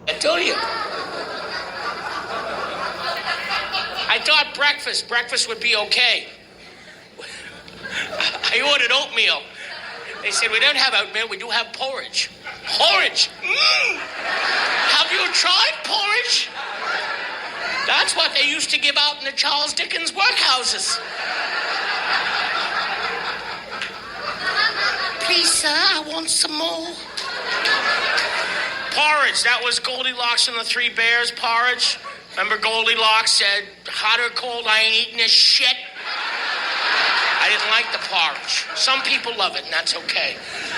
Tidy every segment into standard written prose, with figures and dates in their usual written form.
Do you? I thought breakfast would be okay. I ordered oatmeal. They said, we don't have oatmeal, we do have porridge. Porridge? Have you tried porridge? That's what they used to give out in the Charles Dickens workhouses. Please, sir, I want some more. Porridge, that was Goldilocks and the Three Bears porridge. Remember Goldilocks said, hot or cold, I ain't eating this shit. I didn't like the porridge. Some people love it, and that's okay.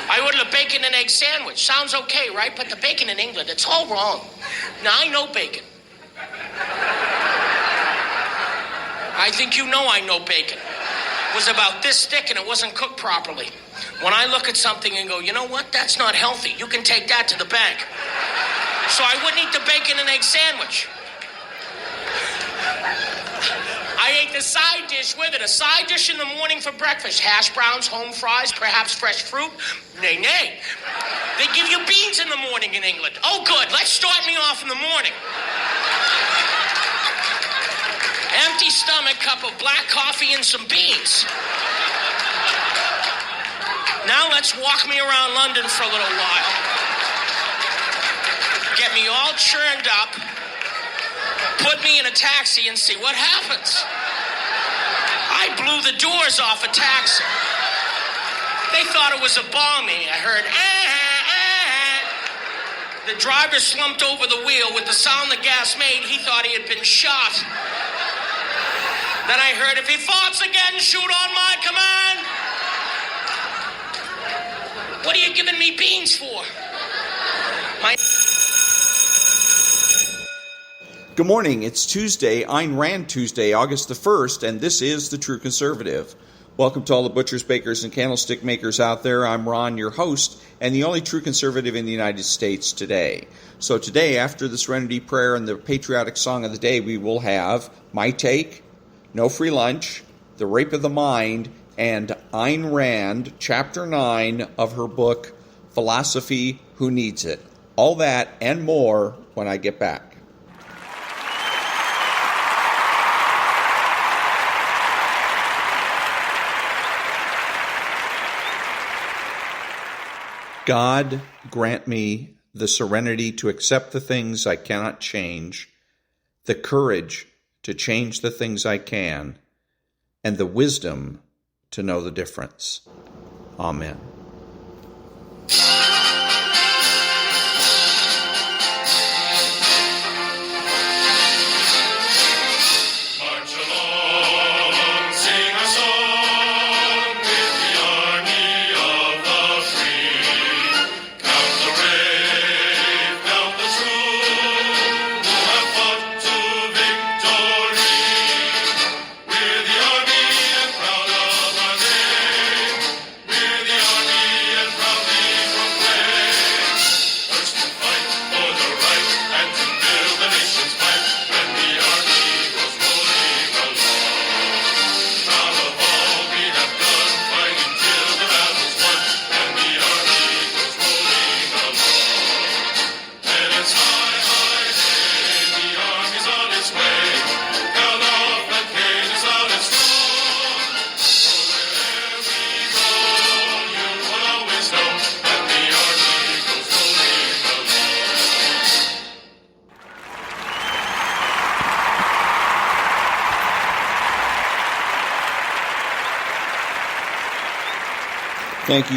I ordered a bacon and egg sandwich. Sounds okay, right? But the bacon in England, it's all wrong. Now, I know bacon. I think you know I know bacon. It was about this thick, and it wasn't cooked properly. When I look at something and go, you know what? That's not healthy. You can take that to the bank. So I wouldn't eat the bacon and egg sandwich. I ate the side dish with it. A side dish in the morning for breakfast. Hash browns, home fries, perhaps fresh fruit. Nay. They give you beans in the morning in England. Oh, good. Let's start me off in the morning. Empty stomach, cup of black coffee and some beans. Now let's walk me around London for a little while. Get me all churned up. Put me in a taxi and see what happens. I blew the doors off a taxi. They thought it was a bombing. I heard, The driver slumped over the wheel. With the sound the gas made, he thought he had been shot. Then I heard, if he farts again, shoot on my command. What are you giving me beans for? Good morning. It's Tuesday, Ayn Rand Tuesday, August the 1st, and this is The True Conservative. Welcome to all the butchers, bakers, and candlestick makers out there. I'm Ron, your host, and the only true conservative in the United States today. So today, after the Serenity Prayer and the patriotic song of the day, we will have My Take, No Free Lunch, The Rape of the Mind, and Ayn Rand, Chapter 9 of her book, Philosophy, Who Needs It? All that and more when I get back. God, grant me the serenity to accept the things I cannot change, the courage to change the things I can, and the wisdom to know the difference. Amen.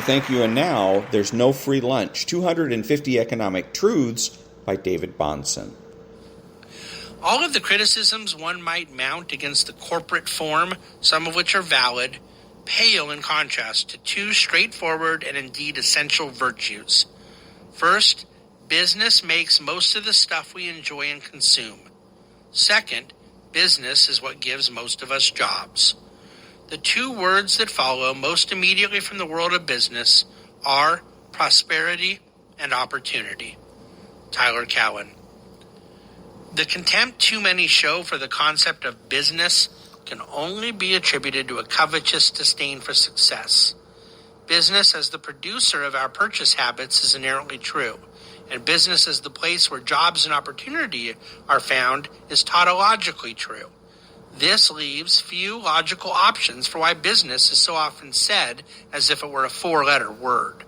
Thank you. And now, there's no free lunch. 250 Economic Truths by David-Bahnsen. All of the criticisms one might mount against the corporate form, some of which are valid, pale in contrast to two straightforward and indeed essential virtues. First, business makes most of the stuff we enjoy and consume. Second, business is what gives most of us jobs. The two words that follow most immediately from the world of business are prosperity and opportunity. Tyler Cowen. The contempt too many show for the concept of business can only be attributed to a covetous disdain for success. Business as the producer of our purchase habits is inherently true, and business as the place where jobs and opportunity are found is tautologically true. This leaves few logical options for why business is so often said as if it were a four-letter word.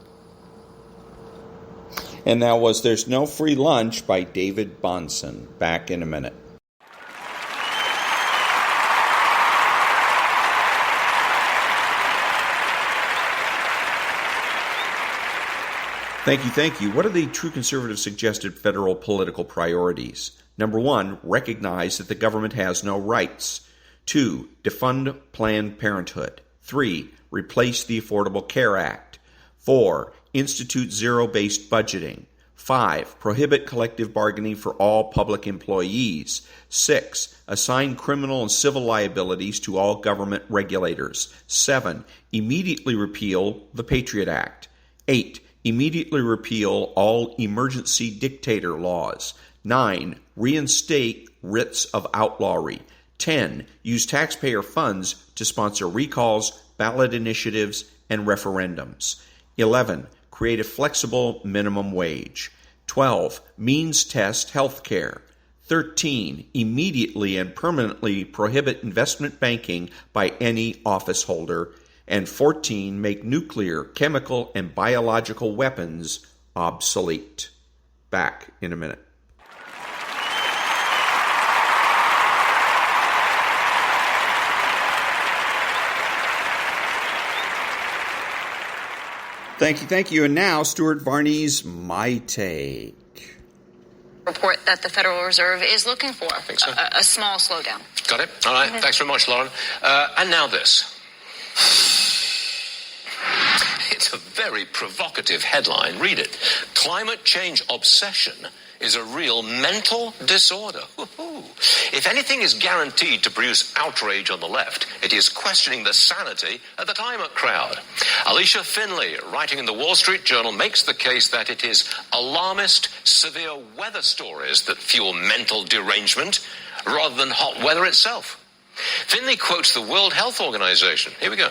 And that was There's No Free Lunch by David-Bahnsen. Back in a minute. Thank you. What are the true conservative suggested federal political priorities? Number 1, recognize that the government has no rights. 2, defund Planned Parenthood. 3, replace the Affordable Care Act. 4, institute zero-based budgeting. 5, prohibit collective bargaining for all public employees. 6, assign criminal and civil liabilities to all government regulators. 7, immediately repeal the Patriot Act. 8, immediately repeal all emergency dictator laws. 9, reinstate writs of outlawry. 10, use taxpayer funds to sponsor recalls, ballot initiatives, and referendums. 11, create a flexible minimum wage. 12, means test health care. 13, immediately and permanently prohibit investment banking by any office holder. And 14, make nuclear, chemical, and biological weapons obsolete. Back in a minute. Thank you. And now, Stuart Varney's My Take. Report that the Federal Reserve is looking for. I think so. A small slowdown. Got it? All right. Thanks very much, Lauren. And now this. It's a very provocative headline. Read it. Climate change obsession is a real mental disorder. Woo-hoo. If anything is guaranteed to produce outrage on the left, it is questioning the sanity of the climate crowd. Alicia Finley, writing in the Wall Street Journal, makes the case that it is alarmist, severe weather stories that fuel mental derangement rather than hot weather itself. Finley quotes the World Health Organization. Here we go.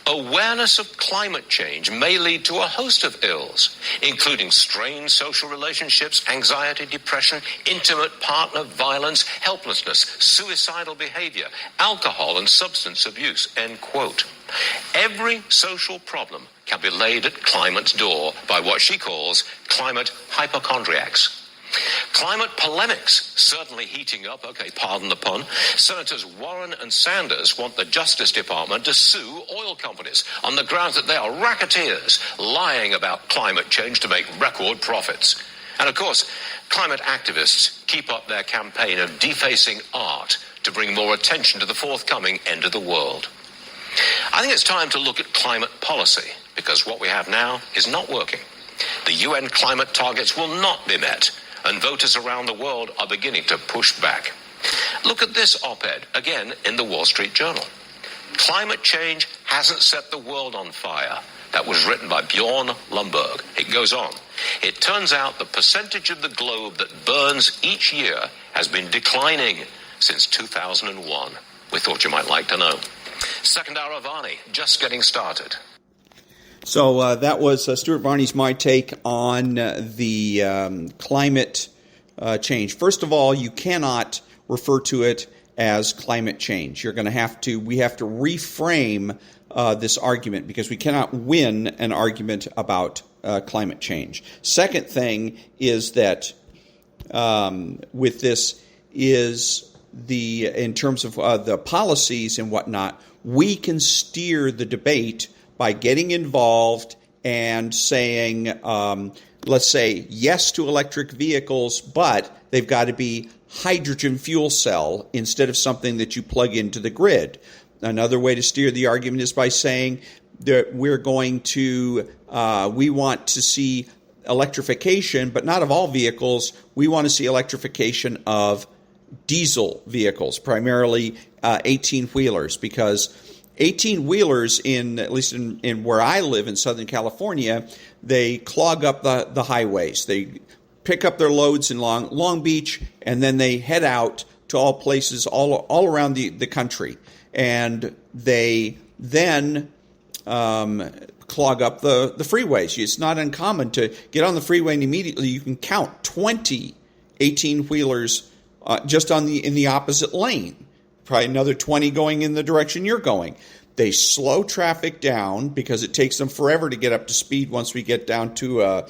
Awareness of climate change may lead to a host of ills, including strained social relationships, anxiety, depression, intimate partner violence, helplessness, suicidal behavior, alcohol and substance abuse, end quote. Every social problem can be laid at climate's door by what she calls climate hypochondriacs. Climate polemics certainly heating up. Okay, pardon the pun. Senators Warren and Sanders want the Justice Department to sue oil companies on the grounds that they are racketeers lying about climate change to make record profits. And of course, climate activists keep up their campaign of defacing art to bring more attention to the forthcoming end of the world. I think it's time to look at climate policy, because what we have now is not working. The UN climate targets will not be met, and voters around the world are beginning to push back. Look at this op-ed, again in the Wall Street Journal. Climate change hasn't set the world on fire. That was written by Bjorn Lomborg. It goes on. It turns out the percentage of the globe that burns each year has been declining since 2001. We thought you might like to know. Second hour of Varney, just getting started. So that was Stuart Varney's My Take on the climate change. First of all, you cannot refer to it as climate change. We have to reframe this argument, because we cannot win an argument about climate change. Second thing is that with this is in terms of the policies and whatnot, we can steer the debate by getting involved and saying, let's say, yes to electric vehicles, but they've got to be hydrogen fuel cell instead of something that you plug into the grid. Another way to steer the argument is by saying that we want to see electrification, but not of all vehicles. We want to see electrification of diesel vehicles, primarily 18-wheelers, because 18-wheelers, at least in where I live in Southern California, they clog up the highways. They pick up their loads in Long Beach, and then they head out to all places all around the country. And they then clog up the freeways. It's not uncommon to get on the freeway and immediately you can count 20 18-wheelers just in the opposite lane. Probably another 20 going in the direction you're going. They slow traffic down because it takes them forever to get up to speed once we get down to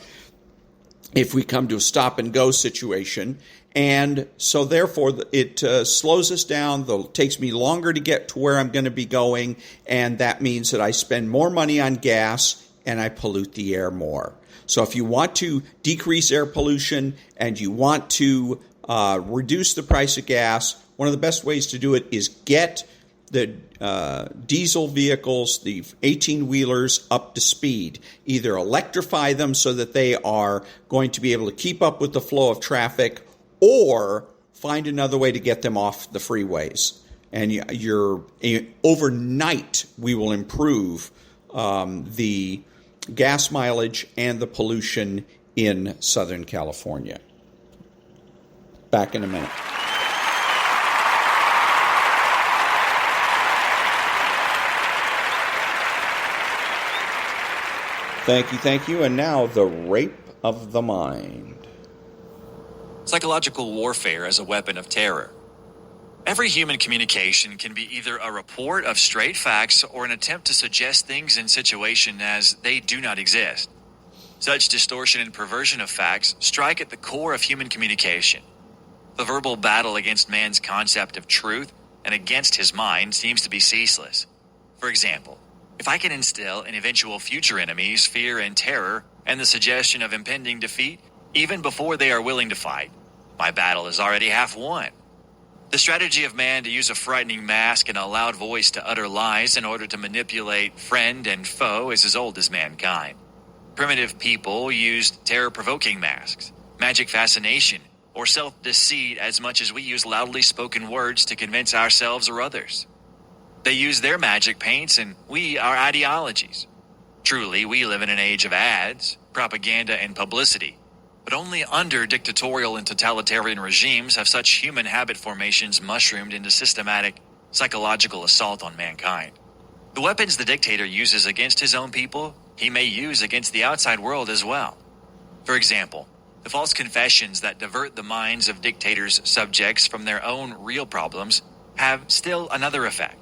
if we come to a stop-and-go situation. And so, therefore, it slows us down. It takes me longer to get to where I'm going to be going, and that means that I spend more money on gas and I pollute the air more. So if you want to decrease air pollution and you want to reduce the price of gas, one of the best ways to do it is get the diesel vehicles, the 18-wheelers, up to speed. Either electrify them so that they are going to be able to keep up with the flow of traffic, or find another way to get them off the freeways. And overnight, we will improve the gas mileage and the pollution in Southern California. Back in a minute. Thank you. And now the rape of the mind. Psychological warfare as a weapon of terror. Every human communication can be either a report of straight facts or an attempt to suggest things in situation as they do not exist. Such distortion and perversion of facts strike at the core of human communication. The verbal battle against man's concept of truth and against his mind seems to be ceaseless. For example, if I can instill in eventual future enemies fear and terror and the suggestion of impending defeat, even before they are willing to fight, my battle is already half won. The strategy of man to use a frightening mask and a loud voice to utter lies in order to manipulate friend and foe is as old as mankind. Primitive people used terror-provoking masks, magic fascination, or self-deceit as much as we use loudly spoken words to convince ourselves or others. They use their magic paints and we our ideologies. Truly, we live in an age of ads, propaganda, and publicity. But only under dictatorial and totalitarian regimes have such human habit formations mushroomed into systematic psychological assault on mankind. The weapons the dictator uses against his own people, he may use against the outside world as well. For example, the false confessions that divert the minds of dictators' subjects from their own real problems have still another effect.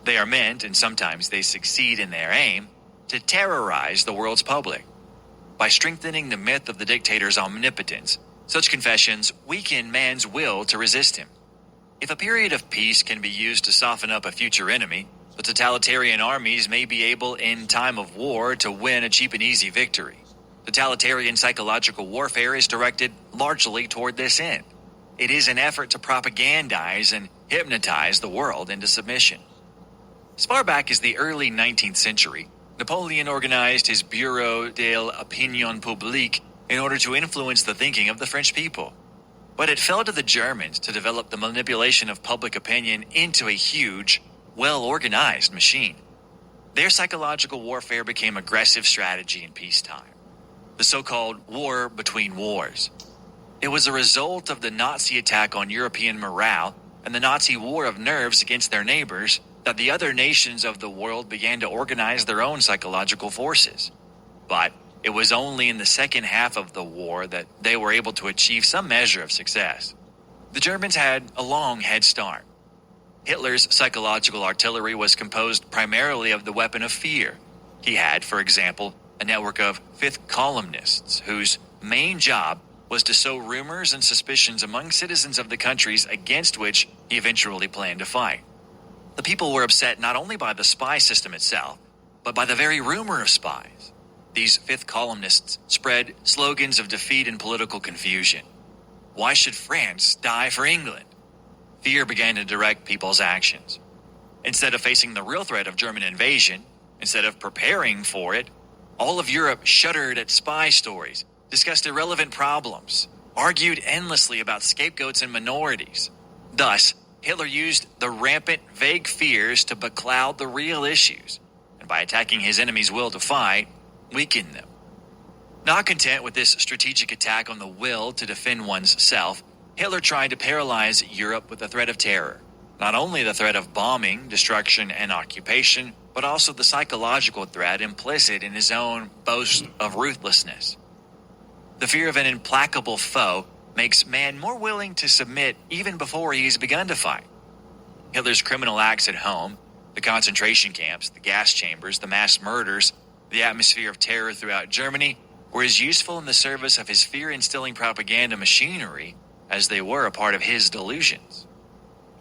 They are meant, and sometimes they succeed in their aim, to terrorize the world's public. By strengthening the myth of the dictator's omnipotence, such confessions weaken man's will to resist him. If a period of peace can be used to soften up a future enemy, the totalitarian armies may be able in time of war to win a cheap and easy victory. Totalitarian psychological warfare is directed largely toward this end. It is an effort to propagandize and hypnotize the world into submission. As far back as the early 19th century, Napoleon organized his Bureau de l'Opinion Publique in order to influence the thinking of the French people. But it fell to the Germans to develop the manipulation of public opinion into a huge, well-organized machine. Their psychological warfare became aggressive strategy in peacetime, the so-called war between wars. It was a result of the Nazi attack on European morale and the Nazi war of nerves against their neighbors that the other nations of the world began to organize their own psychological forces. But it was only in the second half of the war that they were able to achieve some measure of success. The Germans had a long head start. Hitler's psychological artillery was composed primarily of the weapon of fear. He had, for example, a network of fifth columnists whose main job was to sow rumors and suspicions among citizens of the countries against which he eventually planned to fight. The people were upset not only by the spy system itself, but by the very rumor of spies. These fifth columnists spread slogans of defeat and political confusion. Why should France die for England? Fear began to direct people's actions. Instead of facing the real threat of German invasion, instead of preparing for it, all of Europe shuddered at spy stories, discussed irrelevant problems, argued endlessly about scapegoats and minorities. Thus, Hitler used the rampant, vague fears to becloud the real issues, and by attacking his enemy's will to fight, weaken them. Not content with this strategic attack on the will to defend one's self, Hitler tried to paralyze Europe with the threat of terror. Not only the threat of bombing, destruction, and occupation, but also the psychological threat implicit in his own boast of ruthlessness. The fear of an implacable foe makes man more willing to submit even before he has begun to fight. Hitler's criminal acts at home, the concentration camps, the gas chambers, the mass murders, the atmosphere of terror throughout Germany were as useful in the service of his fear-instilling propaganda machinery as they were a part of his delusions.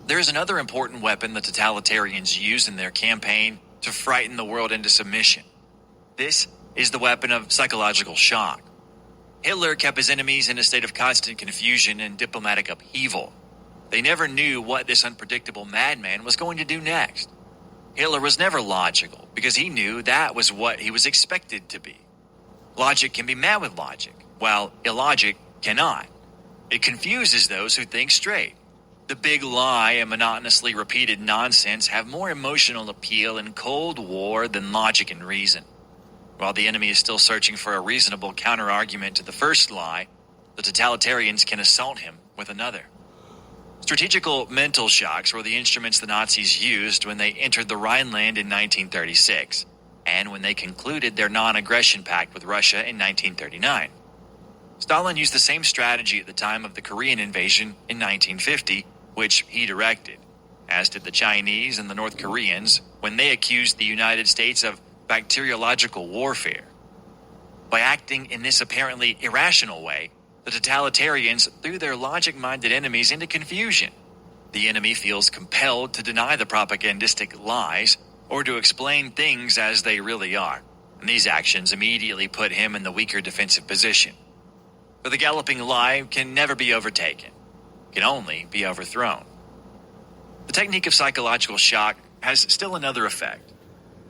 There is another important weapon the totalitarians use in their campaign to frighten the world into submission. This is the weapon of psychological shock. Hitler kept his enemies in a state of constant confusion and diplomatic upheaval. They never knew what this unpredictable madman was going to do next. Hitler was never logical because he knew that was what he was expected to be. Logic can be met with logic, while illogic cannot. It confuses those who think straight. The big lie and monotonously repeated nonsense have more emotional appeal in Cold War than logic and reason. While the enemy is still searching for a reasonable counter-argument to the first lie, the totalitarians can assault him with another. Strategical mental shocks were the instruments the Nazis used when they entered the Rhineland in 1936, and when they concluded their non-aggression pact with Russia in 1939. Stalin used the same strategy at the time of the Korean invasion in 1950, which he directed, as did the Chinese and the North Koreans when they accused the United States of bacteriological warfare. By acting in this apparently irrational way, the totalitarians threw their logic-minded enemies into confusion. The enemy feels compelled to deny the propagandistic lies or to explain things as they really are, and these actions immediately put him in the weaker defensive position. For the galloping lie can never be overtaken, can only be overthrown. The technique of psychological shock has still another effect.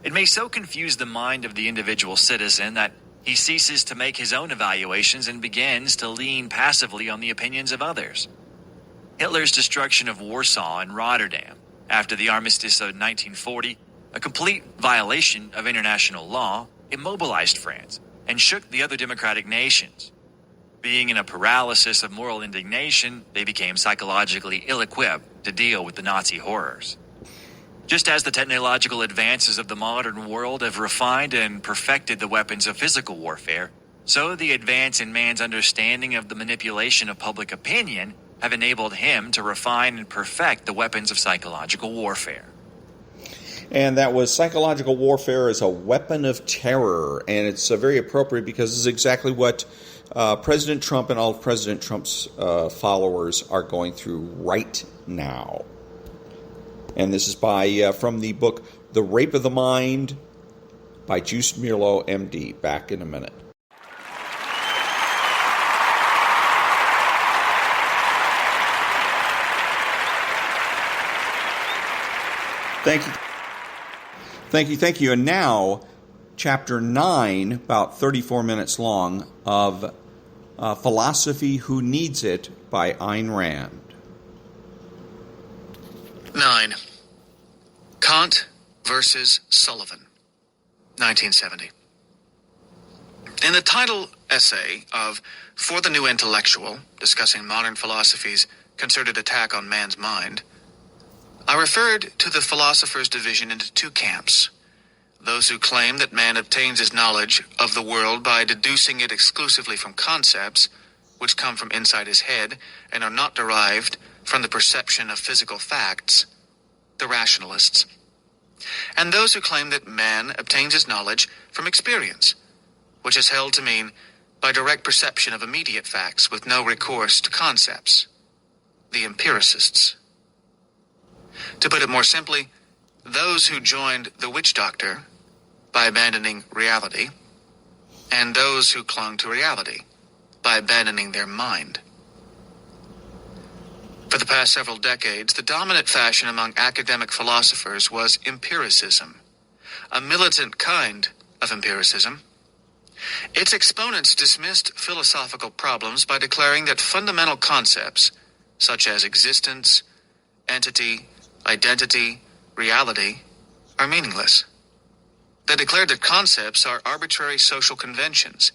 It may so confuse the mind of the individual citizen that he ceases to make his own evaluations and begins to lean passively on the opinions of others. Hitler's destruction of Warsaw and Rotterdam after the armistice of 1940, a complete violation of international law, immobilized France and shook the other democratic nations. Being in a paralysis of moral indignation, they became psychologically ill-equipped to deal with the Nazi horrors. Just as the technological advances of the modern world have refined and perfected the weapons of physical warfare, so the advance in man's understanding of the manipulation of public opinion have enabled him to refine and perfect the weapons of psychological warfare. And that was psychological warfare as a weapon of terror, and it's very appropriate because this is exactly what President Trump and all of President Trump's followers are going through right now. And this is from the book The Rape of the Mind by Joost-Meerlo, MD. Back in a minute. Thank you. And now, Chapter 9, about 34 minutes long, of Philosophy Who Needs It by Ayn Rand. 9. Kant versus Sullivan, 1970. In the title essay of For the New Intellectual, discussing modern philosophy's concerted attack on man's mind, I referred to the philosopher's division into two camps: those who claim that man obtains his knowledge of the world by deducing it exclusively from concepts, which come from inside his head and are not derived from the perception of physical facts, the rationalists; and those who claim that man obtains his knowledge from experience, which is held to mean by direct perception of immediate facts with no recourse to concepts, the empiricists. To put it more simply, those who joined the witch doctor by abandoning reality, and those who clung to reality by abandoning their mind. For the past several decades, the dominant fashion among academic philosophers was empiricism, a militant kind of empiricism. Its exponents dismissed philosophical problems by declaring that fundamental concepts, such as existence, entity, identity, reality, are meaningless. They declared that concepts are arbitrary social conventions,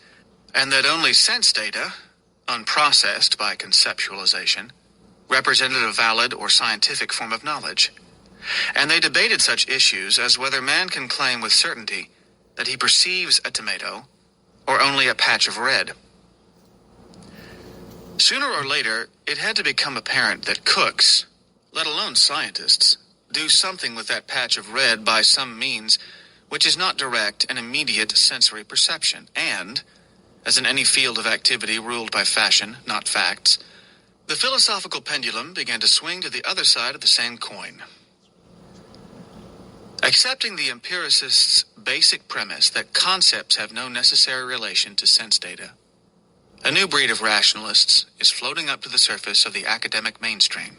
and that only sense data, unprocessed by conceptualization, represented a valid or scientific form of knowledge, and they debated such issues as whether man can claim with certainty that he perceives a tomato or only a patch of red. Sooner or later, it had to become apparent that cooks, let alone scientists, do something with that patch of red by some means which is not direct and immediate sensory perception, and, as in any field of activity ruled by fashion, not facts, the philosophical pendulum began to swing to the other side of the same coin. Accepting the empiricist's basic premise that concepts have no necessary relation to sense data, a new breed of rationalists is floating up to the surface of the academic mainstream,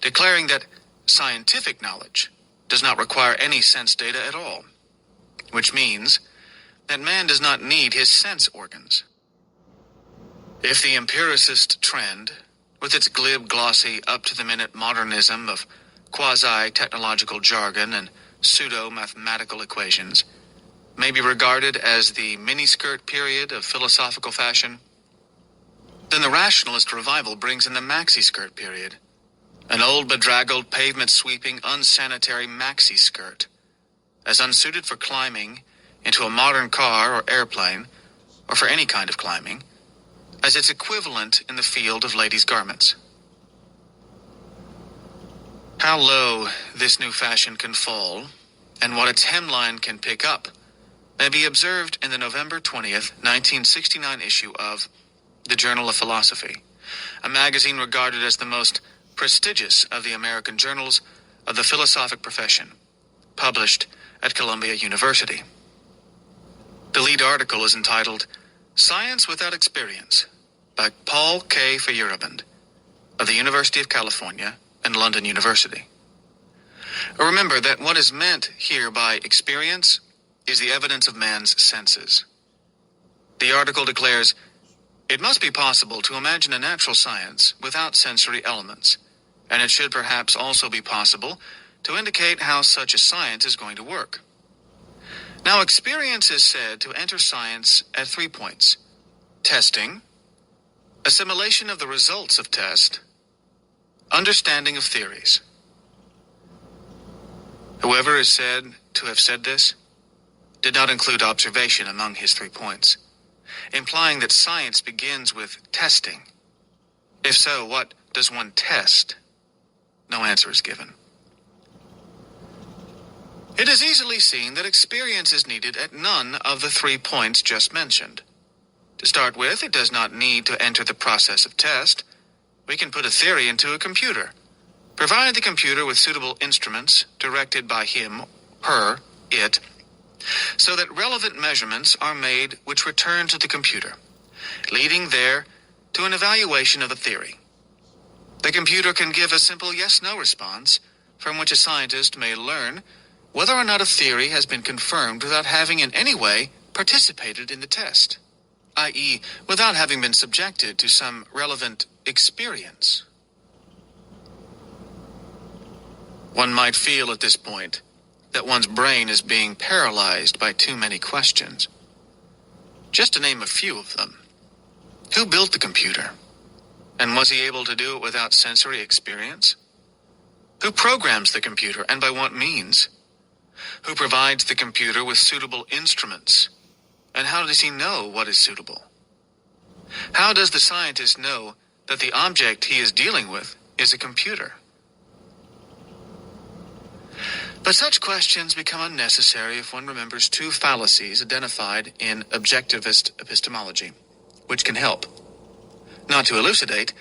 declaring that scientific knowledge does not require any sense data at all, which means that man does not need his sense organs. If the empiricist trend, with its glib, glossy, up-to-the-minute modernism of quasi-technological jargon and pseudo-mathematical equations, may be regarded as the miniskirt period of philosophical fashion, then the rationalist revival brings in the maxi-skirt period, an old, bedraggled, pavement-sweeping, unsanitary maxi-skirt, as unsuited for climbing into a modern car or airplane, or for any kind of climbing, as its equivalent in the field of ladies' garments. How low this new fashion can fall, and what its hemline can pick up, may be observed in the November 20th, 1969 issue of The Journal of Philosophy, a magazine regarded as the most prestigious of the American journals of the philosophic profession, published at Columbia University. The lead article is entitled Science Without Experience by Paul K. Feyerabend of the University of California and London University. Remember that what is meant here by experience is the evidence of man's senses. The article declares, it must be possible to imagine a natural science without sensory elements, and it should perhaps also be possible to indicate how such a science is going to work. Now, experience is said to enter science at 3 points: testing, assimilation of the results of test, understanding of theories. Whoever is said to have said this did not include observation among his 3 points, implying that science begins with testing. If so, what does one test? No answer is given. It is easily seen that experience is needed at none of the 3 points just mentioned. To start with, it does not need to enter the process of test. We can put a theory into a computer, provide the computer with suitable instruments directed by him, her, it, so that relevant measurements are made which return to the computer, leading there to an evaluation of the theory. The computer can give a simple yes-no response, from which a scientist may learn whether or not a theory has been confirmed without having in any way participated in the test, i.e., without having been subjected to some relevant experience. One might feel at this point that one's brain is being paralyzed by too many questions. Just to name a few of them. Who built the computer? And was he able to do it without sensory experience? Who programs the computer, and by what means? Who provides the computer with suitable instruments? And how does he know what is suitable? How does the scientist know that the object he is dealing with is a computer? But such questions become unnecessary if one remembers 2 fallacies identified in objectivist epistemology, which can help. Not to elucidate,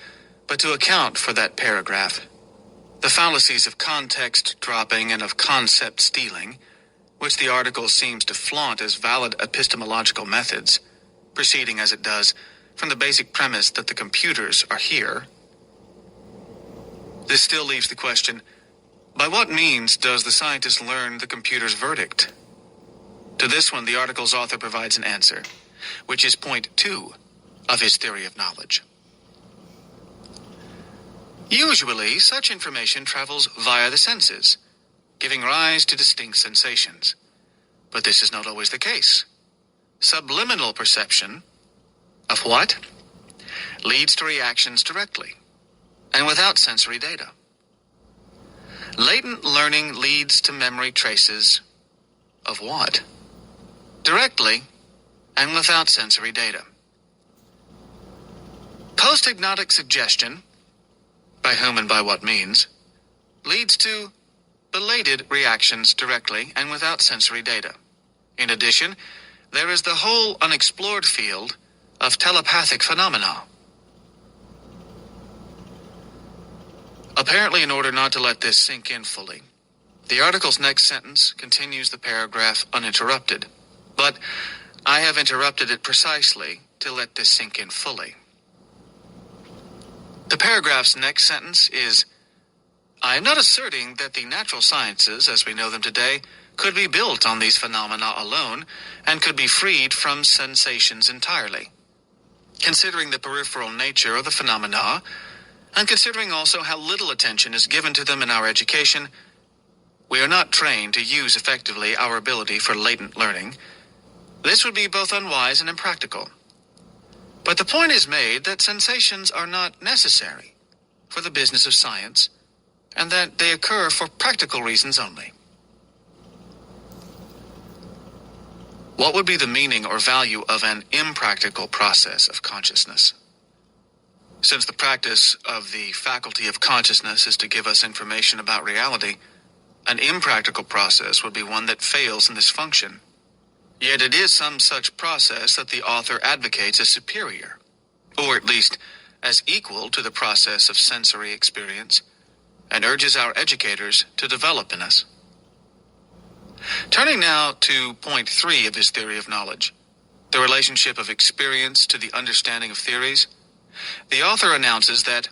but to account for that paragraph. The fallacies of context dropping and of concept stealing, which the article seems to flaunt as valid epistemological methods, proceeding as it does from the basic premise that the computers are here. This still leaves the question, by what means does the scientist learn the computer's verdict? To this one, the article's author provides an answer, which is point 2 of his theory of knowledge. Usually, such information travels via the senses, giving rise to distinct sensations. But this is not always the case. Subliminal perception of what? Leads to reactions directly. and without sensory data. Latent learning leads to memory traces of what? Directly and without sensory data. Post-hypnotic suggestion, by whom and by what means, leads to belated reactions directly and without sensory data. In addition, there is the whole unexplored field of telepathic phenomena. Apparently, in order not to let this sink in fully, the article's next sentence continues the paragraph uninterrupted, but I have interrupted it precisely to let this sink in fully. The paragraph's next sentence is, I am not asserting that the natural sciences, as we know them today, could be built on these phenomena alone and could be freed from sensations entirely. Considering the peripheral nature of the phenomena, and considering also how little attention is given to them in our education, we are not trained to use effectively our ability for latent learning. This would be both unwise and impractical. But the point is made that sensations are not necessary for the business of science, and that they occur for practical reasons only. What would be the meaning or value of an impractical process of consciousness? Since the practice of the faculty of consciousness is to give us information about reality, an impractical process would be one that fails in this function. Yet it is some such process that the author advocates as superior, or at least as equal to the process of sensory experience, and urges our educators to develop in us. Turning now to point 3 of his theory of knowledge, the relationship of experience to the understanding of theories, the author announces that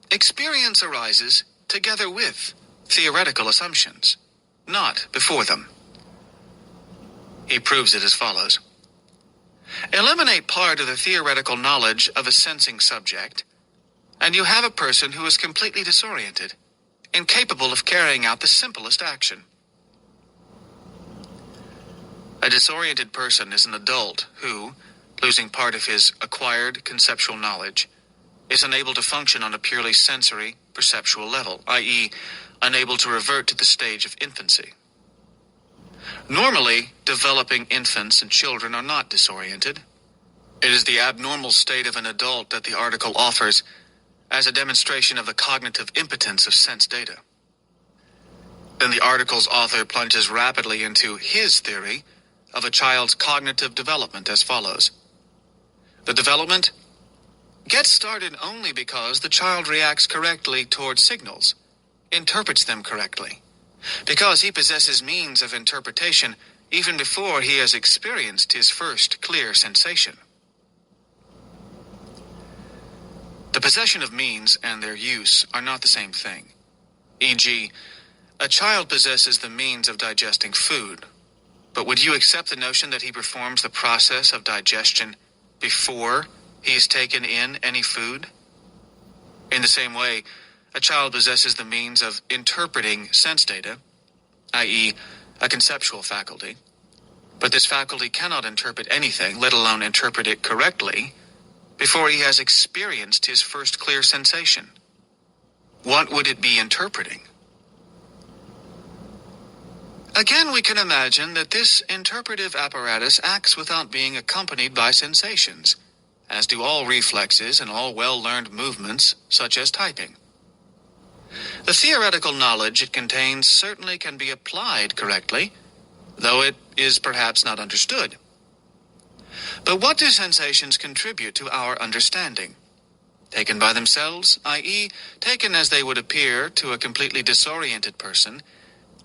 experience arises together with theoretical assumptions, not before them. He proves it as follows. Eliminate part of the theoretical knowledge of a sensing subject, and you have a person who is completely disoriented, incapable of carrying out the simplest action. A disoriented person is an adult who, losing part of his acquired conceptual knowledge, is unable to function on a purely sensory, perceptual level, i.e., unable to revert to the stage of infancy. Normally, developing infants and children are not disoriented. It is the abnormal state of an adult that the article offers as a demonstration of the cognitive impotence of sense data. Then the article's author plunges rapidly into his theory of a child's cognitive development as follows. The development gets started only because the child reacts correctly towards signals, interprets them correctly, because he possesses means of interpretation even before he has experienced his first clear sensation. The possession of means and their use are not the same thing. E.g., a child possesses the means of digesting food, but would you accept the notion that he performs the process of digestion before he has taken in any food? In the same way, a child possesses the means of interpreting sense data, i.e., a conceptual faculty, but this faculty cannot interpret anything, let alone interpret it correctly, before he has experienced his first clear sensation. What would it be interpreting? Again, we can imagine that this interpretive apparatus acts without being accompanied by sensations, as do all reflexes and all well-learned movements, such as typing. The theoretical knowledge it contains certainly can be applied correctly, though it is perhaps not understood. But what do sensations contribute to our understanding? Taken by themselves, i.e., taken as they would appear to a completely disoriented person,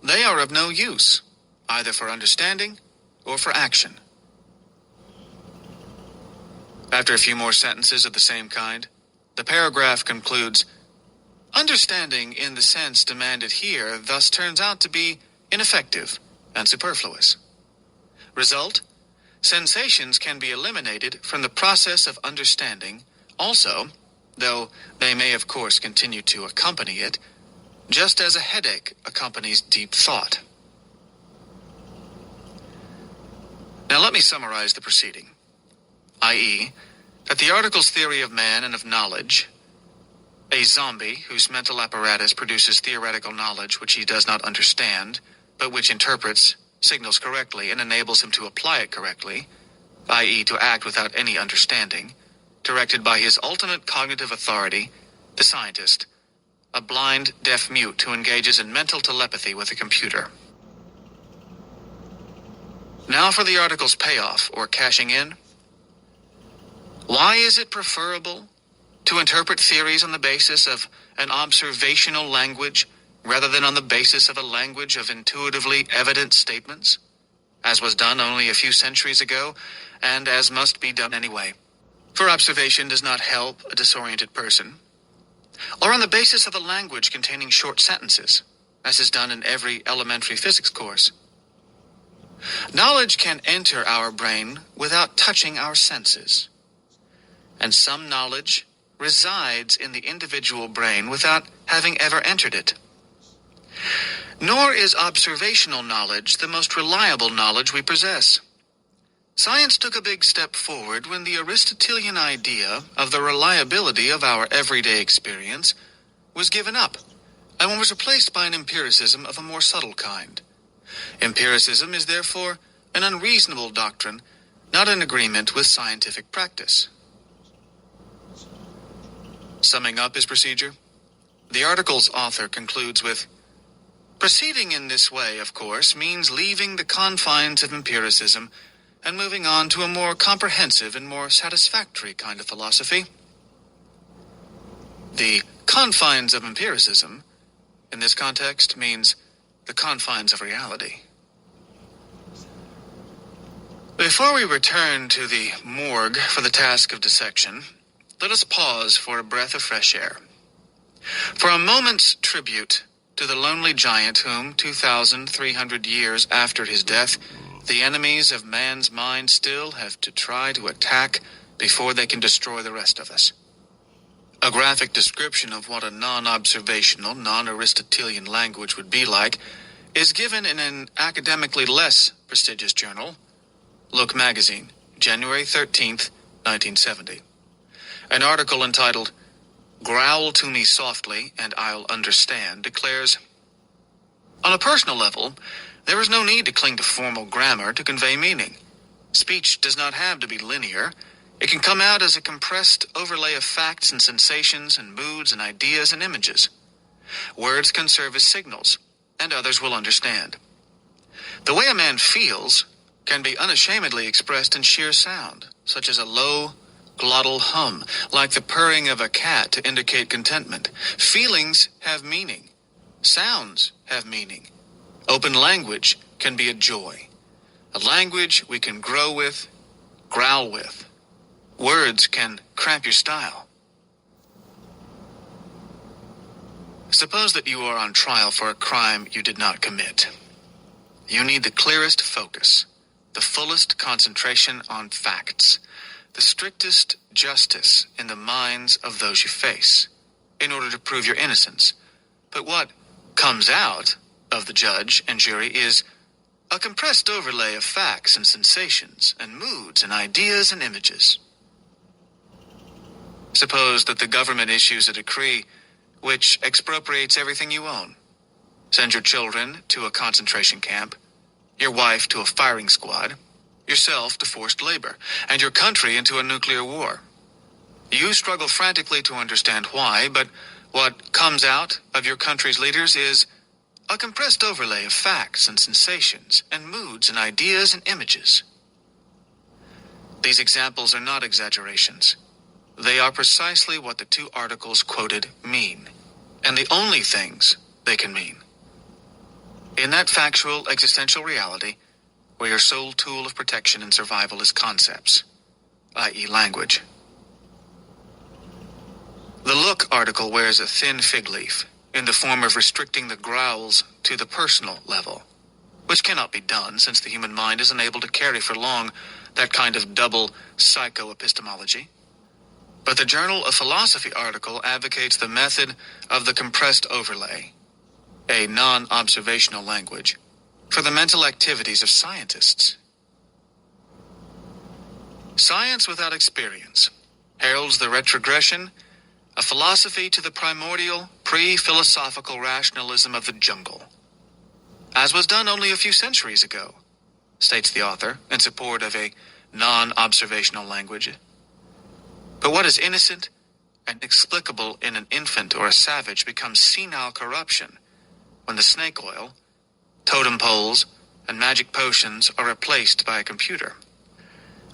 they are of no use, either for understanding or for action. After a few more sentences of the same kind, the paragraph concludes, understanding in the sense demanded here thus turns out to be ineffective and superfluous. Result, sensations can be eliminated from the process of understanding also, though they may of course continue to accompany it, just as a headache accompanies deep thought. Now let me summarize the proceeding, i.e., that the article's theory of man and of knowledge A zombie whose mental apparatus produces theoretical knowledge which he does not understand, but which interprets signals correctly and enables him to apply it correctly, i.e. to act without any understanding, directed by his ultimate cognitive authority, the scientist, a blind, deaf mute who engages in mental telepathy with a computer. Now for the article's payoff, or cashing in. Why is it preferable to interpret theories on the basis of an observational language rather than on the basis of a language of intuitively evident statements, as was done only a few centuries ago, and as must be done anyway? For observation does not help a disoriented person. Or on the basis of a language containing short sentences, as is done in every elementary physics course. Knowledge can enter our brain without touching our senses, and some knowledge resides in the individual brain without having ever entered it. Nor is observational knowledge the most reliable knowledge we possess. Science took a big step forward when the Aristotelian idea of the reliability of our everyday experience was given up, and was replaced by an empiricism of a more subtle kind. Empiricism is therefore an unreasonable doctrine, not in agreement with scientific practice. Summing up his procedure, the article's author concludes with, proceeding in this way, of course, means leaving the confines of empiricism and moving on to a more comprehensive and more satisfactory kind of philosophy. The confines of empiricism, in this context, means the confines of reality. Before we return to the morgue for the task of dissection, let us pause for a breath of fresh air. For a moment's tribute to the lonely giant whom, 2,300 years after his death, the enemies of man's mind still have to try to attack before they can destroy the rest of us. A graphic description of what a non-observational, non-Aristotelian language would be like is given in an academically less prestigious journal, Look Magazine, January 13th, 1970. An article entitled, Growl to Me Softly and I'll Understand, declares, on a personal level, there is no need to cling to formal grammar to convey meaning. Speech does not have to be linear. It can come out as a compressed overlay of facts and sensations and moods and ideas and images. Words can serve as signals, and others will understand. The way a man feels can be unashamedly expressed in sheer sound, such as a low, glottal hum, like the purring of a cat to indicate contentment. Feelings have meaning. Sounds have meaning. Open language can be a joy. A language we can grow with, growl with. Words can cramp your style. Suppose that you are on trial for a crime you did not commit. You need the clearest focus, the fullest concentration on facts, the strictest justice in the minds of those you face, in order to prove your innocence. But what comes out of the judge and jury is a compressed overlay of facts and sensations and moods and ideas and images. Suppose that the government issues a decree which expropriates everything you own. Send your children to a concentration camp, your wife to a firing squad, yourself to forced labor, and your country into a nuclear war. You struggle frantically to understand why, but what comes out of your country's leaders is a compressed overlay of facts and sensations and moods and ideas and images. These examples are not exaggerations. They are precisely what the two articles quoted mean, and the only things they can mean. In that factual existential reality, where your sole tool of protection and survival is concepts, i.e. language. The Look article wears a thin fig leaf in the form of restricting the growls to the personal level, which cannot be done since the human mind is unable to carry for long that kind of double psychoepistemology. But the Journal of Philosophy article advocates the method of the compressed overlay, a non-observational language, for the mental activities of scientists. Science without experience heralds the retrogression a philosophy to the primordial, pre-philosophical rationalism of the jungle, as was done only a few centuries ago, states the author, in support of a non-observational language. But what is innocent and explicable in an infant or a savage becomes senile corruption when the snake oil, totem poles, and magic potions are replaced by a computer.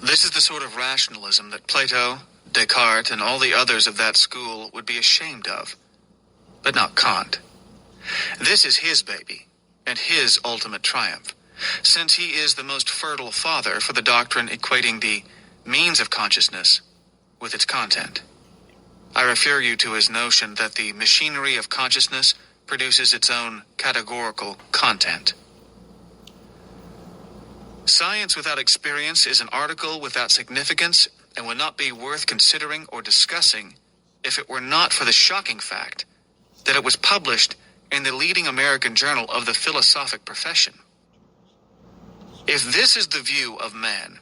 This is the sort of rationalism that Plato, Descartes, and all the others of that school would be ashamed of, but not Kant. This is his baby, and his ultimate triumph, since he is the most fertile father for the doctrine equating the means of consciousness with its content. I refer you to his notion that the machinery of consciousness produces its own categorical content. Science without experience is an article without significance and would not be worth considering or discussing if it were not for the shocking fact that it was published in the leading American journal of the philosophic profession. If this is the view of man,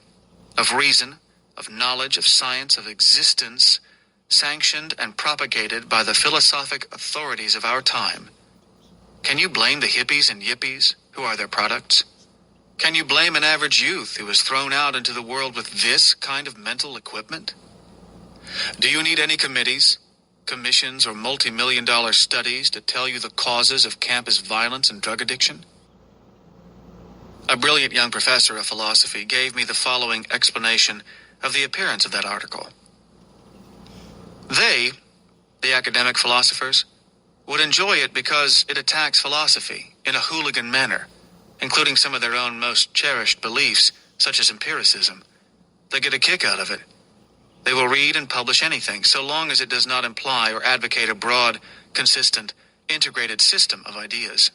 of reason, of knowledge, of science, of existence, sanctioned and propagated by the philosophic authorities of our time, can you blame the hippies and yippies who are their products? Can you blame an average youth who is thrown out into the world with this kind of mental equipment? Do you need any committees, commissions, or multi-million-dollar studies to tell you the causes of campus violence and drug addiction? A brilliant young professor of philosophy gave me the following explanation of the appearance of that article. They, the academic philosophers, would enjoy it because it attacks philosophy in a hooligan manner, including some of their own most cherished beliefs, such as empiricism. They get a kick out of it. They will read and publish anything, so long as it does not imply or advocate a broad, consistent, integrated system of ideas.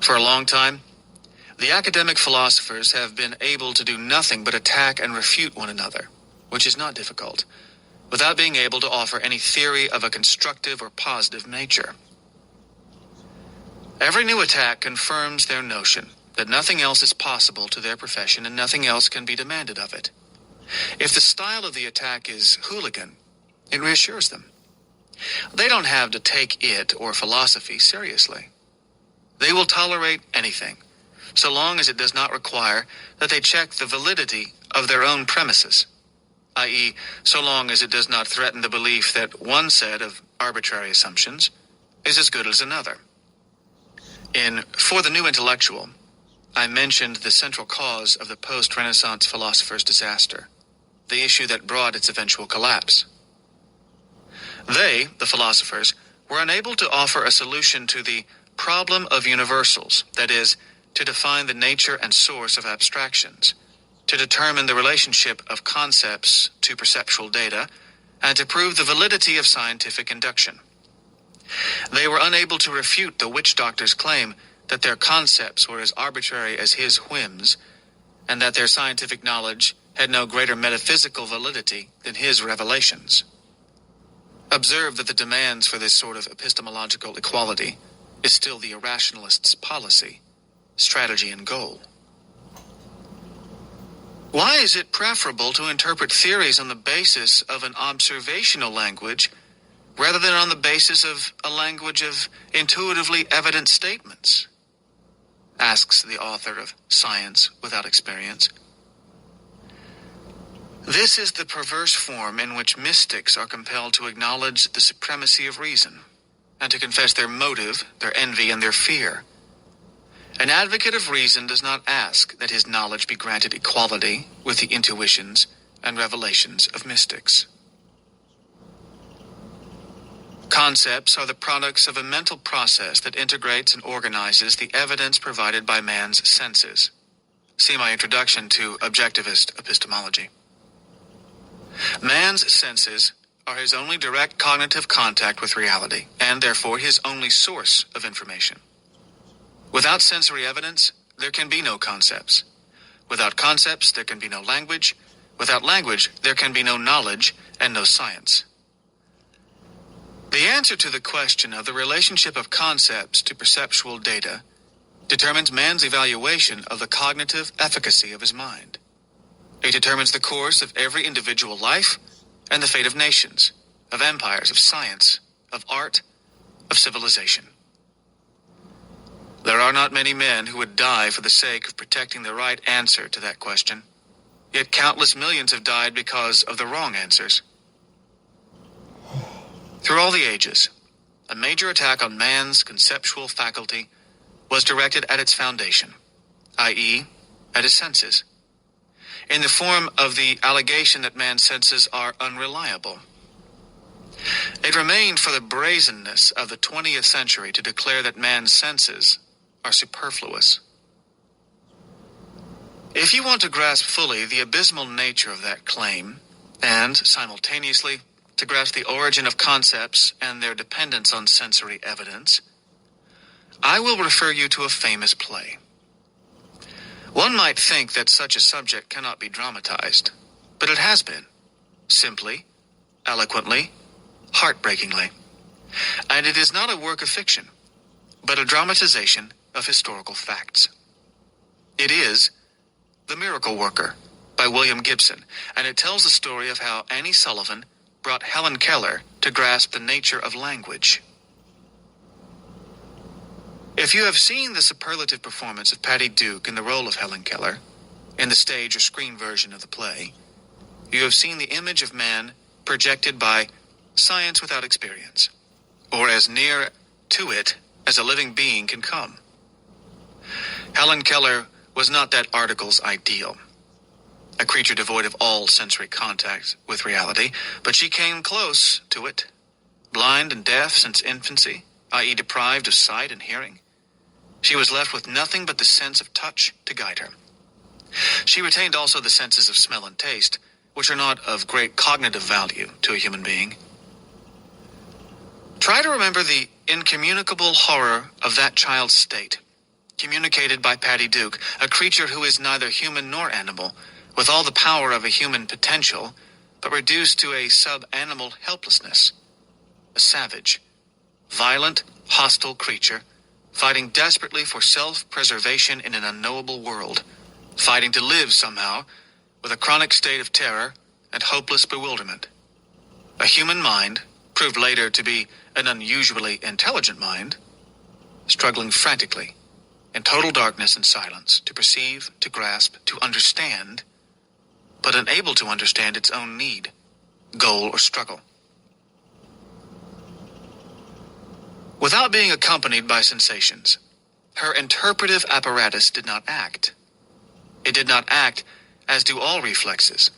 For a long time, the academic philosophers have been able to do nothing but attack and refute one another, which is not difficult, without being able to offer any theory of a constructive or positive nature. Every new attack confirms their notion that nothing else is possible to their profession and nothing else can be demanded of it. If the style of the attack is hooligan, it reassures them. They don't have to take it or philosophy seriously. They will tolerate anything, so long as it does not require that they check the validity of their own premises, i.e., so long as it does not threaten the belief that one set of arbitrary assumptions is as good as another. In For the New Intellectual, I mentioned the central cause of the post-Renaissance philosopher's disaster, the issue that brought its eventual collapse. They, the philosophers, were unable to offer a solution to the problem of universals, that is, to define the nature and source of abstractions, to determine the relationship of concepts to perceptual data, and to prove the validity of scientific induction. They were unable to refute the witch doctor's claim that their concepts were as arbitrary as his whims, and that their scientific knowledge had no greater metaphysical validity than his revelations. Observe that the demands for this sort of epistemological equality is still the irrationalist's policy, strategy, and goal. Why is it preferable to interpret theories on the basis of an observational language rather than on the basis of a language of intuitively evident statements? Asks the author of Science Without Experience. This is the perverse form in which mystics are compelled to acknowledge the supremacy of reason, and to confess their motive, their envy, and their fear. An advocate of reason does not ask that his knowledge be granted equality with the intuitions and revelations of mystics. Concepts are the products of a mental process that integrates and organizes the evidence provided by man's senses. See my introduction to objectivist epistemology. Man's senses are his only direct cognitive contact with reality, and therefore his only source of information. Without sensory evidence, there can be no concepts. Without concepts, there can be no language. Without language, there can be no knowledge and no science. The answer to the question of the relationship of concepts to perceptual data determines man's evaluation of the cognitive efficacy of his mind. It determines the course of every individual life and the fate of nations, of empires, of science, of art, of civilization. There are not many men who would die for the sake of protecting the right answer to that question, yet countless millions have died because of the wrong answers. Through all the ages, a major attack on man's conceptual faculty was directed at its foundation, i.e., at his senses, in the form of the allegation that man's senses are unreliable. It remained for the brazenness of the 20th century to declare that man's senses are superfluous. If you want to grasp fully the abysmal nature of that claim, and simultaneously to grasp the origin of concepts and their dependence on sensory evidence, I will refer you to a famous play. One might think that such a subject cannot be dramatized, but it has been, simply, eloquently, heartbreakingly. And it is not a work of fiction, but a dramatization of historical facts. It is The Miracle Worker by William Gibson, and it tells the story of how Annie Sullivan brought Helen Keller to grasp the nature of language. If you have seen the superlative performance of Patty Duke in the role of Helen Keller, in the stage or screen version of the play, you have seen the image of man projected by science without experience, or as near to it as a living being can come. Helen Keller was not that article's ideal, a creature devoid of all sensory contact with reality, but she came close to it, blind and deaf since infancy, i.e. deprived of sight and hearing. She was left with nothing but the sense of touch to guide her. She retained also the senses of smell and taste, which are not of great cognitive value to a human being. Try to remember the incommunicable horror of that child's state, communicated by Patty Duke, a creature who is neither human nor animal, with all the power of a human potential, but reduced to a sub-animal helplessness. A savage, violent, hostile creature, fighting desperately for self-preservation in an unknowable world, fighting to live somehow, with a chronic state of terror and hopeless bewilderment. A human mind, proved later to be an unusually intelligent mind, struggling frantically, in total darkness and silence, to perceive, to grasp, to understand, but unable to understand its own need, goal, or struggle. Without being accompanied by sensations, her interpretive apparatus did not act. It did not act as do all reflexes.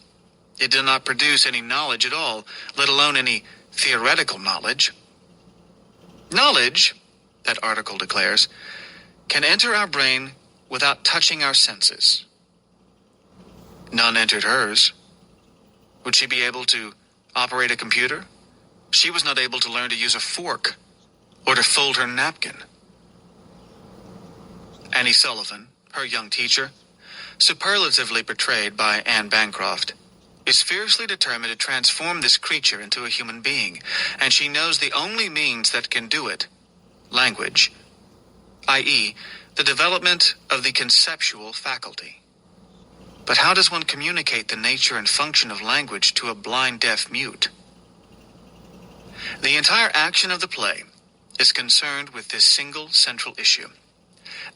It did not produce any knowledge at all, let alone any theoretical knowledge. Knowledge, that article declares, can enter our brain without touching our senses. None entered hers. Would she be able to operate a computer? She was not able to learn to use a fork or to fold her napkin. Annie Sullivan, her young teacher, superlatively portrayed by Anne Bancroft, is fiercely determined to transform this creature into a human being, and she knows the only means that can do it, language, i.e., the development of the conceptual faculty. But how does one communicate the nature and function of language to a blind deaf mute? The entire action of the play is concerned with this single central issue.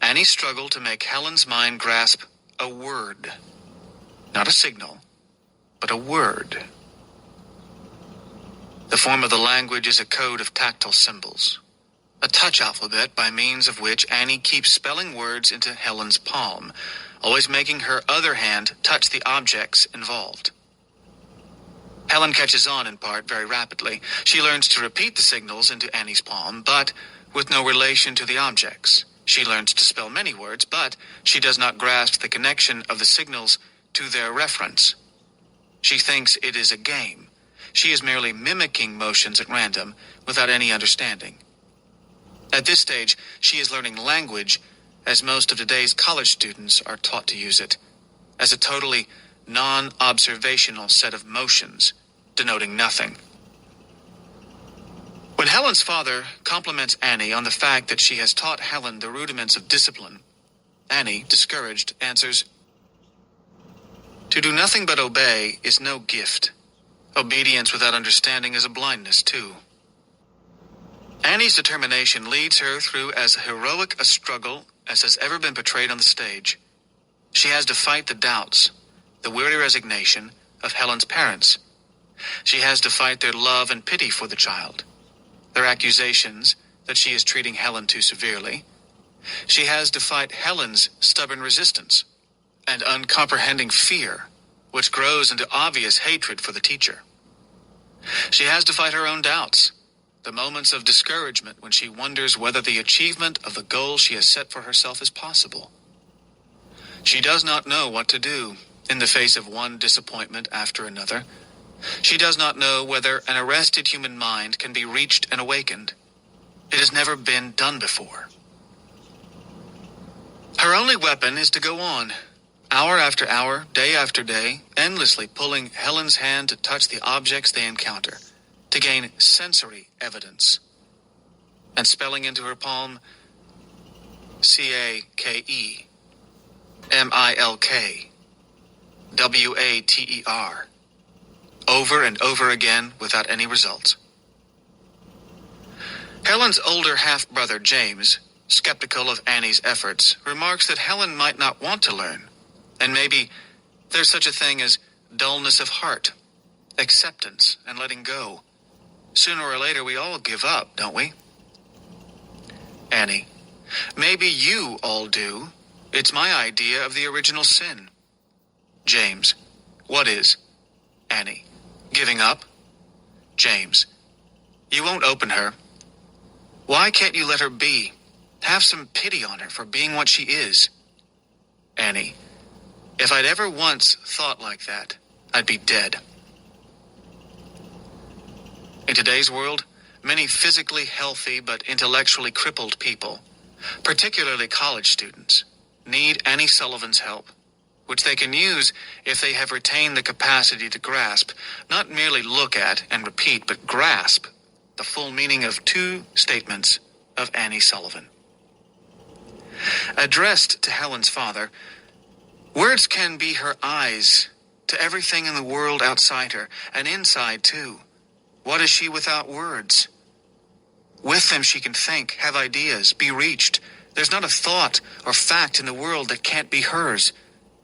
Annie's struggle to make Helen's mind grasp a word, not a signal, but a word. The form of the language is a code of tactile symbols, a touch alphabet by means of which Annie keeps spelling words into Helen's palm, always making her other hand touch the objects involved. Helen catches on in part very rapidly. She learns to repeat the signals into Annie's palm, but with no relation to the objects. She learns to spell many words, but she does not grasp the connection of the signals to their reference. She thinks it is a game. She is merely mimicking motions at random without any understanding. At this stage, she is learning language as most of today's college students are taught to use it, as a totally non-observational set of motions denoting nothing. When Helen's father compliments Annie on the fact that she has taught Helen the rudiments of discipline, Annie, discouraged, answers, "To do nothing but obey is no gift. Obedience without understanding is a blindness, too. Annie's determination leads her through as heroic a struggle as has ever been portrayed on the stage. She has to fight the doubts, the weary resignation of Helen's parents. She has to fight their love and pity for the child, their accusations that she is treating Helen too severely. She has to fight Helen's stubborn resistance and uncomprehending fear, which grows into obvious hatred for the teacher. She has to fight her own doubts, the moments of discouragement when she wonders whether the achievement of the goal she has set for herself is possible. She does not know what to do in the face of one disappointment after another. She does not know whether an arrested human mind can be reached and awakened. It has never been done before. Her only weapon is to go on, hour after hour, day after day, endlessly pulling Helen's hand to touch the objects they encounter, to gain sensory evidence, and spelling into her palm CAKE, MILK, WATER, over and over again without any results. Helen's older half-brother, James, skeptical of Annie's efforts, remarks that Helen might not want to learn, and maybe there's such a thing as dullness of heart, acceptance, and letting go. Sooner or later we all give up, don't we? Annie, maybe you all do. It's my idea of the original sin. James, what is? Annie, giving up? James, you won't open her. Why can't you let her be? Have some pity on her for being what she is. Annie, if I'd ever once thought like that, I'd be dead. In today's world, many physically healthy but intellectually crippled people, particularly college students, need Annie Sullivan's help, which they can use if they have retained the capacity to grasp, not merely look at and repeat, but grasp the full meaning of two statements of Annie Sullivan. Addressed to Helen's father, words can be her eyes to everything in the world outside her, and inside too. What is she without words? With them she can think, have ideas, be reached. There's not a thought or fact in the world that can't be hers,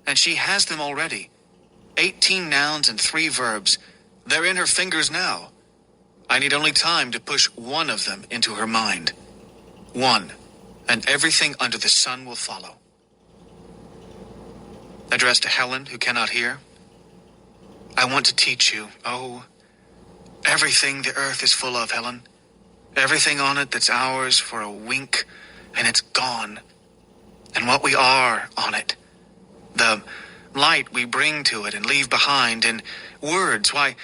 and she has them already. 18 nouns and 3 verbs. They're in her fingers now. I need only time to push one of them into her mind. One, and everything under the sun will follow. Addressed to Helen, who cannot hear. I want to teach you, everything the earth is full of, Helen. Everything on it that's ours for a wink, and it's gone. And what we are on it. The light we bring to it and leave behind. And words, why,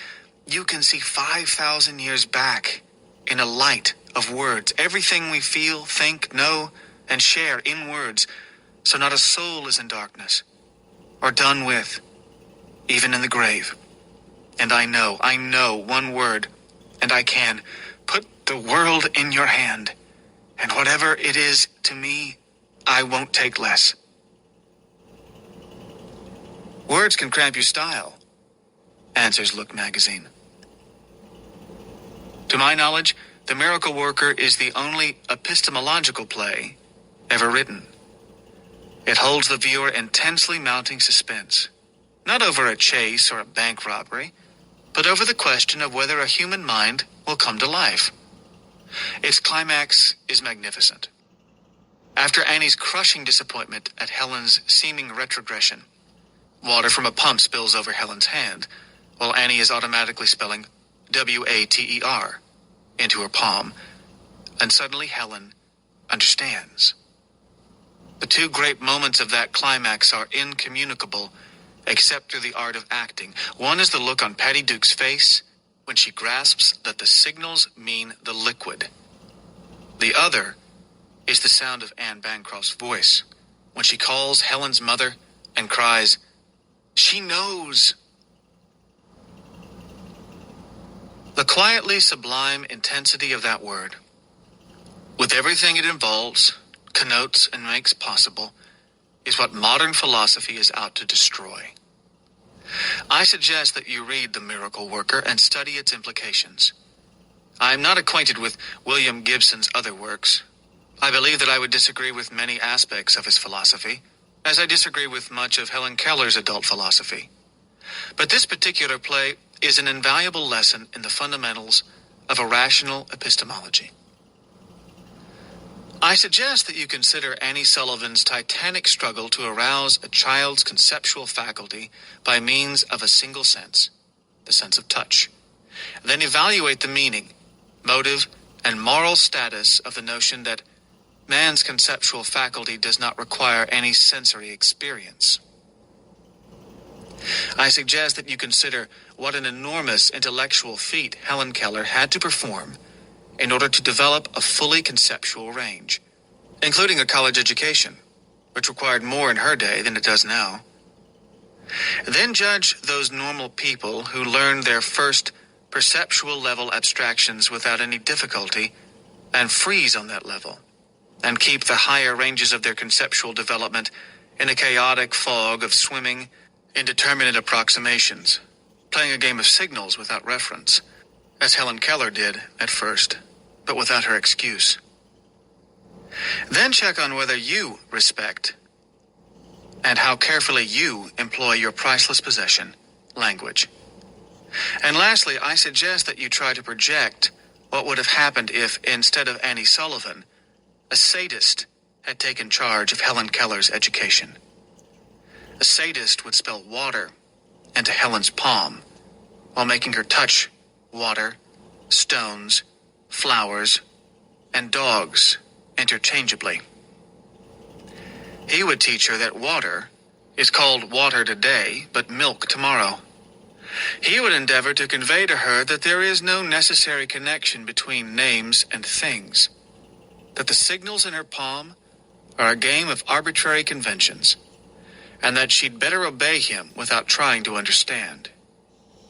you can see 5,000 years back in a light of words. Everything we feel, think, know, and share in words. So not a soul is in darkness or done with, even in the grave. And I know one word, and I can put the world in your hand, and whatever it is to me, I won't take less. Words can cramp your style, answers Look magazine. To my knowledge, The Miracle Worker is the only epistemological play ever written. It holds the viewer intensely mounting suspense, not over a chase or a bank robbery, but over the question of whether a human mind will come to life. Its climax is magnificent. After Annie's crushing disappointment at Helen's seeming retrogression, water from a pump spills over Helen's hand, while Annie is automatically spelling WATER into her palm, and suddenly Helen understands. The two great moments of that climax are incommunicable, except through the art of acting. One is the look on Patty Duke's face when she grasps that the signals mean the liquid. The other is the sound of Anne Bancroft's voice when she calls Helen's mother and cries, "She knows!" The quietly sublime intensity of that word, with everything it involves, connotes, and makes possible, is what modern philosophy is out to destroy. I suggest that you read The Miracle Worker and study its implications. I am not acquainted with William Gibson's other works. I believe that I would disagree with many aspects of his philosophy, as I disagree with much of Helen Keller's adult philosophy. But this particular play is an invaluable lesson in the fundamentals of a rational epistemology. I suggest that you consider Annie Sullivan's titanic struggle to arouse a child's conceptual faculty by means of a single sense, the sense of touch. Then evaluate the meaning, motive, and moral status of the notion that man's conceptual faculty does not require any sensory experience. I suggest that you consider what an enormous intellectual feat Helen Keller had to perform in order to develop a fully conceptual range, including a college education, which required more in her day than it does now. Then judge those normal people who learn their first perceptual level abstractions without any difficulty and freeze on that level, and keep the higher ranges of their conceptual development in a chaotic fog of swimming indeterminate approximations, playing a game of signals without reference, as Helen Keller did at first, but without her excuse. Then check on whether you respect and how carefully you employ your priceless possession, language. And lastly, I suggest that you try to project what would have happened if, instead of Annie Sullivan, a sadist had taken charge of Helen Keller's education. A sadist would spell water into Helen's palm while making her touch water, stones, flowers, and dogs interchangeably. He would teach her that water is called water today, but milk tomorrow. He would endeavor to convey to her that there is no necessary connection between names and things, that the signals in her palm are a game of arbitrary conventions, and that she'd better obey him without trying to understand.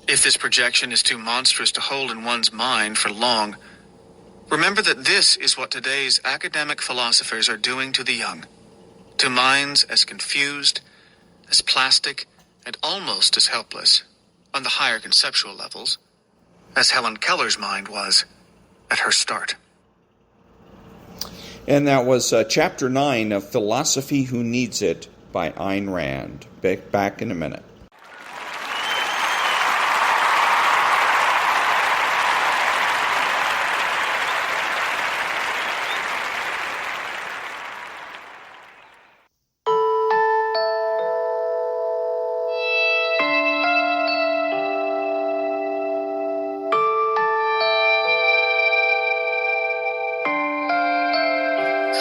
If this projection is too monstrous to hold in one's mind for long, remember that this is what today's academic philosophers are doing to the young, to minds as confused, as plastic, and almost as helpless, on the higher conceptual levels, as Helen Keller's mind was at her start. And that was Chapter 9 of Philosophy Who Needs It by Ayn Rand. Back in a minute.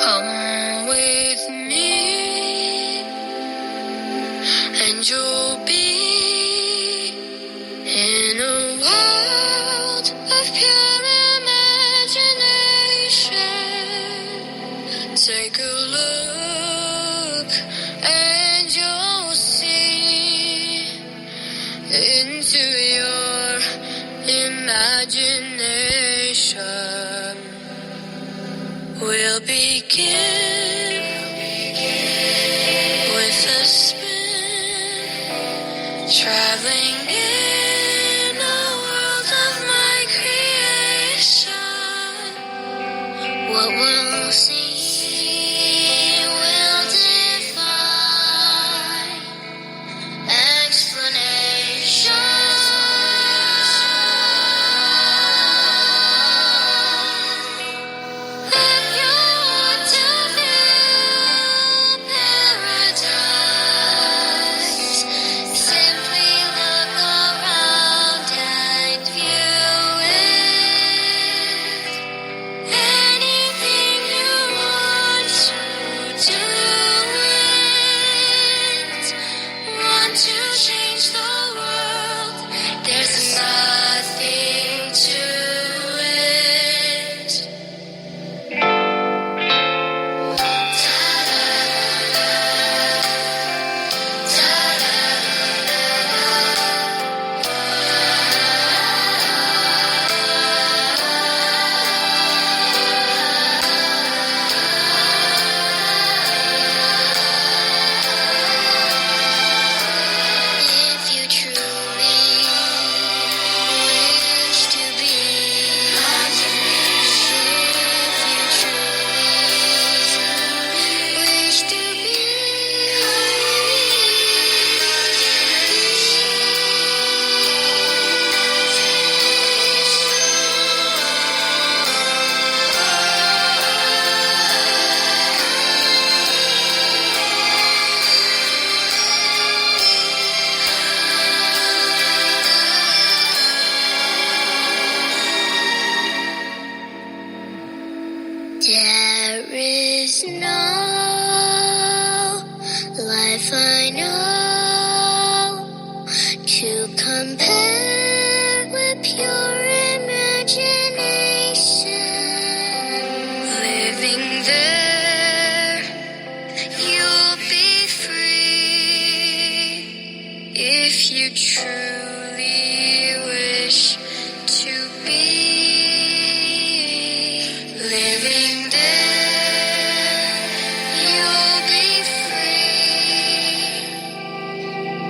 Come with me, and you'll be in a world of pure imagination. Take a look, and you'll see into your imagination. We'll begin with a spin, traveling in a world of my creation. What we'll see will defy explanation. If you want to feel snow. Life I know to compare with pure imagination. Living there, you'll be free if you truly wish to be. Living there, you'll be free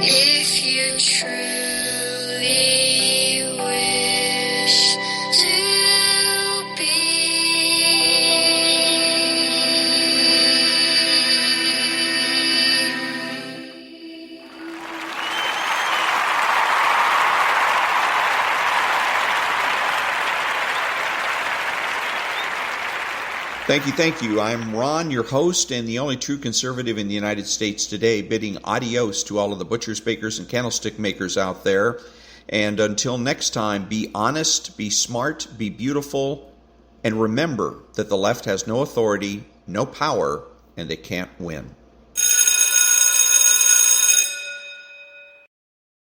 if you truly wish to be. Thank you. I'm Ron, your host and the only true conservative in the United States today, bidding adios to all of the butchers, bakers, and candlestick makers out there. And until next time, be honest, be smart, be beautiful, and remember that the left has no authority, no power, and they can't win.